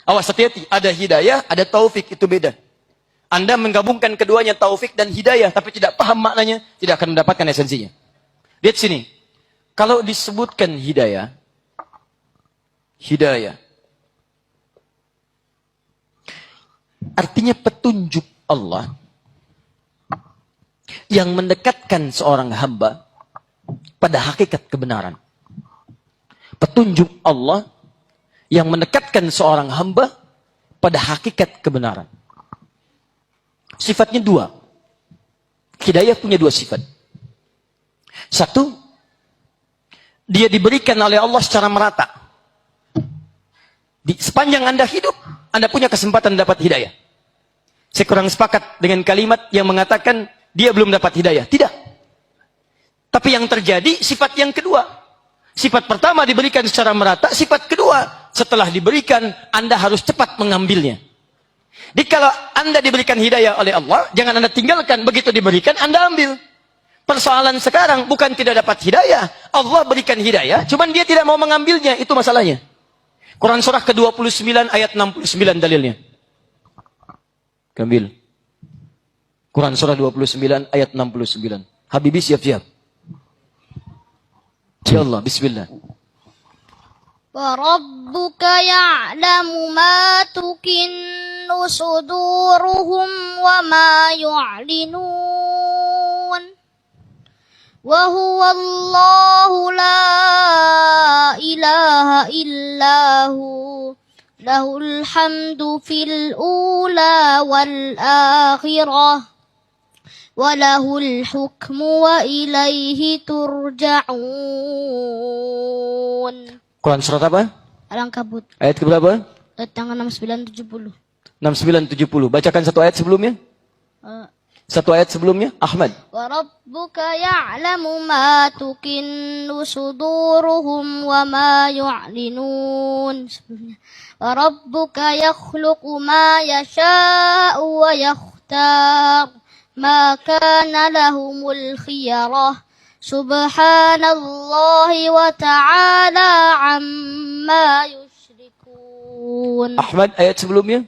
Awas, hati-hati. Ada hidayah, ada taufik, itu beda. Anda menggabungkan keduanya, taufik dan hidayah, tapi tidak paham maknanya, tidak akan mendapatkan esensinya. Lihat sini. Kalau disebutkan hidayah, artinya petunjuk Allah yang mendekatkan seorang hamba pada hakikat kebenaran. Petunjuk Allah yang mendekatkan seorang hamba pada hakikat kebenaran. Sifatnya dua. Hidayah punya dua sifat. Satu, dia diberikan oleh Allah secara merata. Sepanjang Anda hidup, Anda punya kesempatan dapat hidayah. Saya kurang sepakat dengan kalimat yang mengatakan dia belum dapat hidayah. Tidak. Tapi yang terjadi sifat yang kedua. Sifat pertama diberikan secara merata, sifat kedua setelah diberikan Anda harus cepat mengambilnya. Jadi kalau Anda diberikan hidayah oleh Allah, jangan Anda tinggalkan, begitu diberikan Anda ambil. Persoalan sekarang bukan tidak dapat hidayah, Allah berikan hidayah, cuman dia tidak mau mengambilnya, itu masalahnya. Quran surah ke-29 ayat 69 dalilnya. Ambil. Quran surah 29 ayat 69. Habibi siap-siap. Ya Allah, bismillah. وَرَبُّكَ يَعْلَمُ مَا تُكِنُّ صُدُورُهُمْ وَمَا يُعْلِنُونَ وَهُوَ اللَّهُ لَا إِلَهَ إِلَّا هُوَ لَهُ الْحَمْدُ فِي الْأُولَى وَالْآخِرَةِ وَلَهُ الْحُكْمُ وَإِلَيْهِ تُرْجَعُونَ. Quran surat apa? Al-Ankabut. Ayat keberapa? Ayat 69-70. 69-70. Bacakan satu ayat sebelumnya. Satu ayat sebelumnya, Ahmad. وَرَبُّكَ يَعْلَمُ مَا تُكِنُّ صُدُورُهُمْ وَمَا يُعْلِنُونَ وَرَبُّكَ يَخْلُقُ مَا يَشَاءُ وَيَخْتَارُ مَا كَانَ لَهُمُ الْخِيَرَةُ سُبْحَانَ اللَّهِ وَتَعَالَى عَمَّا يُشْرِكُونَ. Ahmad, ayat sebelumnya.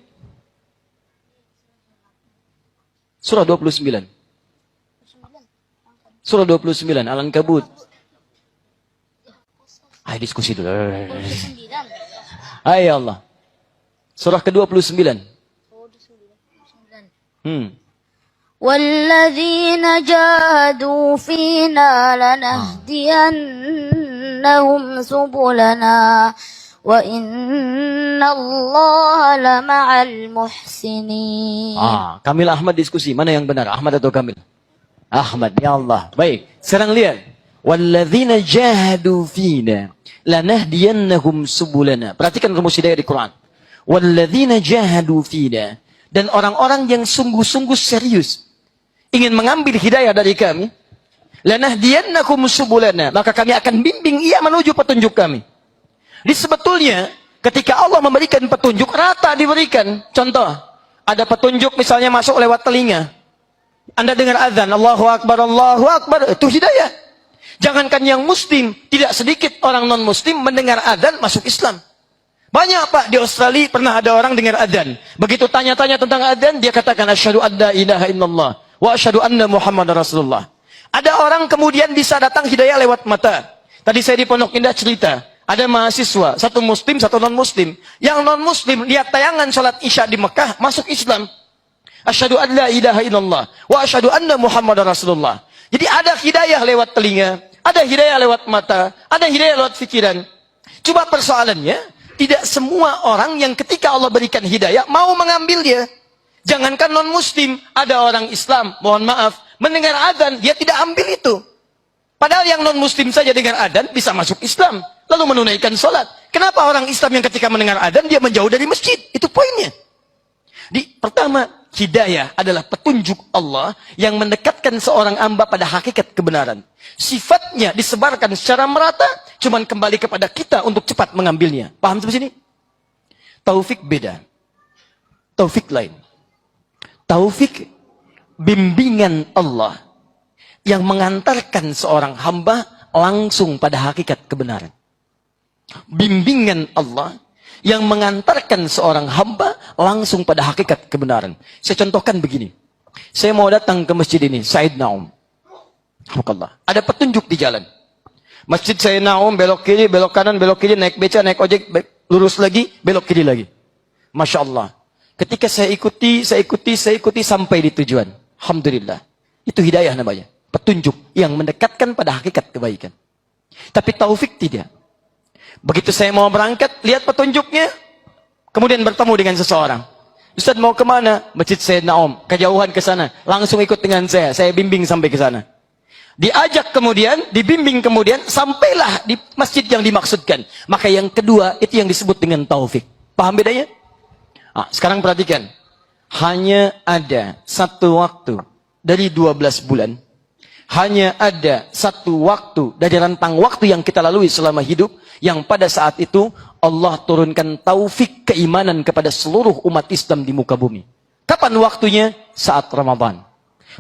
Surah 29. Surah 29, Al-Ankabut. Ayo diskusi dulu. Ayo Allah. Surah ke-29. وَالَّذِينَ جَاهَدُوا فِينَا لَنَهْدِيَنَّهُمْ سُبُلَنَا وَإِنَّ اللَّهَ لَمَعَ الْمُحْسِنِينَ. Kamil Ahmad diskusi, mana yang benar, Ahmad atau Kamil? Ahmad, ya Allah. Baik, sekarang lihat. وَالَّذِينَ جَاهَدُوا فِينَا لَنَهْدِيَنَّهُمْ سُبُلَنَا. Perhatikan rumus hidayah di Quran. وَالَّذِينَ جَاهَدُوا فِينَا. Dan orang-orang yang sungguh-sungguh serius ingin mengambil hidayah dari kami, lanahdiyannakum subulana, maka kami akan bimbing ia menuju petunjuk kami. Jadi sebetulnya ketika Allah memberikan petunjuk, rata diberikan. Contoh, ada petunjuk misalnya masuk lewat telinga. Anda dengar azan, Allahu Akbar, itu hidayah. Jangankan yang muslim, tidak sedikit orang non-muslim mendengar azan masuk Islam. Banyak Pak, di Australia pernah ada orang dengar adzan. Begitu tanya-tanya tentang adzan, dia katakan asyhadu an la ilaha illallah wa asyhadu anna Muhammadar Rasulullah. Ada orang kemudian bisa datang hidayah lewat mata. Tadi saya di Pondok Indah cerita, ada mahasiswa, satu muslim, satu non-muslim. Yang non-muslim lihat tayangan salat Isya di Mekah, masuk Islam. Asyhadu an la ilaha illallah wa asyhadu anna Muhammadar Rasulullah. Jadi ada hidayah lewat telinga, ada hidayah lewat mata, ada hidayah lewat pikiran. Coba persoalannya, tidak semua orang yang ketika Allah berikan hidayah mau mengambilnya. Jangankan non-muslim, ada orang Islam, mohon maaf, mendengar adzan, dia tidak ambil itu. Padahal yang non-muslim saja dengar adzan bisa masuk Islam, lalu menunaikan sholat. Kenapa orang Islam yang ketika mendengar adzan dia menjauh dari masjid? Itu poinnya. Pertama, hidayah adalah petunjuk Allah yang mendekatkan seorang hamba pada hakikat kebenaran. Sifatnya disebarkan secara merata, cuman kembali kepada kita untuk cepat mengambilnya. Paham sampai sini? Taufik beda. Taufik lain. Taufik bimbingan Allah yang mengantarkan seorang hamba langsung pada hakikat kebenaran. Bimbingan Allah yang mengantarkan seorang hamba langsung pada hakikat kebenaran. Saya contohkan begini. Saya mau datang ke masjid ini, Said Naum. Alhamdulillah. Ada petunjuk di jalan. Masjid Said Naum, belok kiri, belok kanan, belok kiri, naik beca, naik ojek, lurus lagi, belok kiri lagi. Masya Allah. Ketika saya ikuti sampai di tujuan. Alhamdulillah. Itu hidayah namanya. Petunjuk yang mendekatkan pada hakikat kebaikan. Tapi taufik tidak. Begitu saya mau berangkat, lihat petunjuknya, kemudian bertemu dengan seseorang. Ustaz mau kemana? Masjid Said Naum. Kejauhan ke sana. Langsung ikut dengan saya bimbing sampai ke sana. Diajak kemudian, dibimbing kemudian, sampailah di masjid yang dimaksudkan. Maka yang kedua, itu yang disebut dengan taufik. Paham bedanya? Sekarang perhatikan. Hanya ada satu waktu dari 12 bulan. Hanya ada satu waktu dari rentang waktu yang kita lalui selama hidup. Yang pada saat itu Allah turunkan taufik keimanan kepada seluruh umat Islam di muka bumi. Kapan waktunya? Saat Ramadan.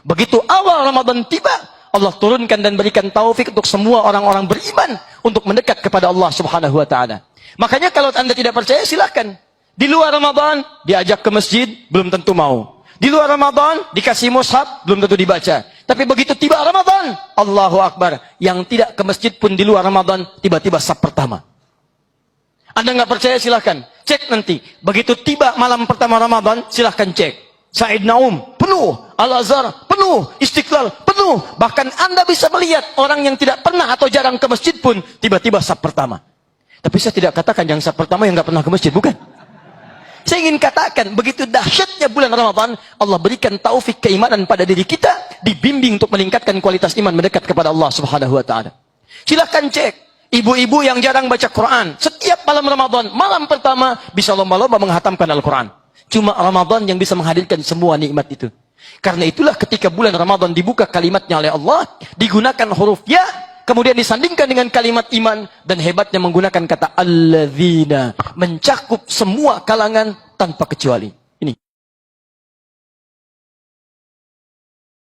Begitu awal Ramadan tiba, Allah turunkan dan berikan taufik untuk semua orang-orang beriman untuk mendekat kepada Allah Subhanahu wa taala. Makanya kalau Anda tidak percaya silahkan. Di luar Ramadan diajak ke masjid belum tentu mau. Di luar Ramadan dikasih mushaf belum tentu dibaca. Tapi begitu tiba Ramadan, Allahu Akbar, yang tidak ke masjid pun di luar Ramadan tiba-tiba saf pertama. Anda nggak percaya silahkan cek nanti. Begitu tiba malam pertama Ramadan silahkan cek. Said Naum penuh, Al-Azhar penuh, Istiqlal penuh. Bahkan Anda bisa melihat orang yang tidak pernah atau jarang ke masjid pun tiba-tiba saf pertama. Tapi saya tidak katakan yang saf pertama yang nggak pernah ke masjid, bukan. Saya ingin katakan, begitu dahsyatnya bulan Ramadan, Allah berikan taufik keimanan pada diri kita, dibimbing untuk meningkatkan kualitas iman mendekat kepada Allah Subhanahu wa taala. Silakan cek, ibu-ibu yang jarang baca Quran, setiap malam Ramadan, malam pertama bisa lomba-lomba menghatamkan Al-Quran. Cuma Ramadan yang bisa menghadirkan semua nikmat itu. Karena itulah ketika bulan Ramadan dibuka kalimatnya oleh Allah, digunakan huruf ya, kemudian disandingkan dengan kalimat iman, dan hebatnya menggunakan kata alladzina, mencakup semua kalangan tanpa kecuali.